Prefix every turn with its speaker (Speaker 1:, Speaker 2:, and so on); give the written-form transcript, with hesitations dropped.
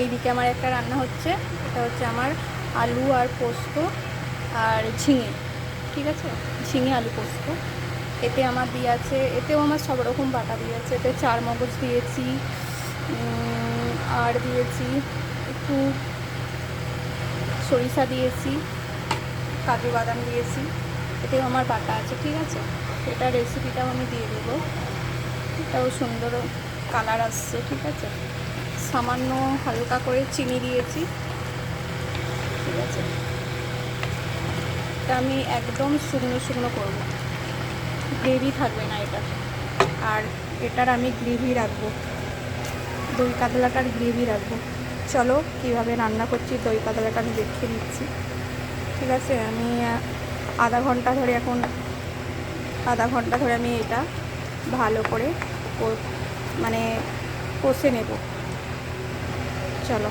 Speaker 1: এইদিকে আমার একটা রান্না হচ্ছে, এটা হচ্ছে আমার আলু আর পোস্ত আর ঝিঙে, ঠিক আছে, ঝিঙে আলু পোস্ত। এতে আমার দিয়ে আছে, এতেও আমার সব রকম বাটা দিয়েছে, এতে চার মগজ দিয়েছি, আর দিয়েছি একটু সরিষা দিয়েছি, কাজু বাদাম দিয়েছি, এতেও আমার বাটা আছে, ঠিক আছে। এটা রেসিপিটাও আমি দিয়ে দেবো, এটাও সুন্দর কালার আসছে, ঠিক আছে। সামান্য হালকা করে চিনি দিয়েছি, ঠিক আছে। এটা আমি একদম শুকনো শুকনো করবো, গ্রেভি থাকবে না এটা। আর এটার আমি গ্রেভি রাখবো, দই কাতলাটার গ্রেভি রাখবো। চলো কীভাবে রান্না করছি দই কাতলাটা আমি দেখিয়ে দিচ্ছি, ঠিক আছে। আমি আধা ঘন্টা ধরে আমি এটা ভালো করে মানে কষে নেব। চলো।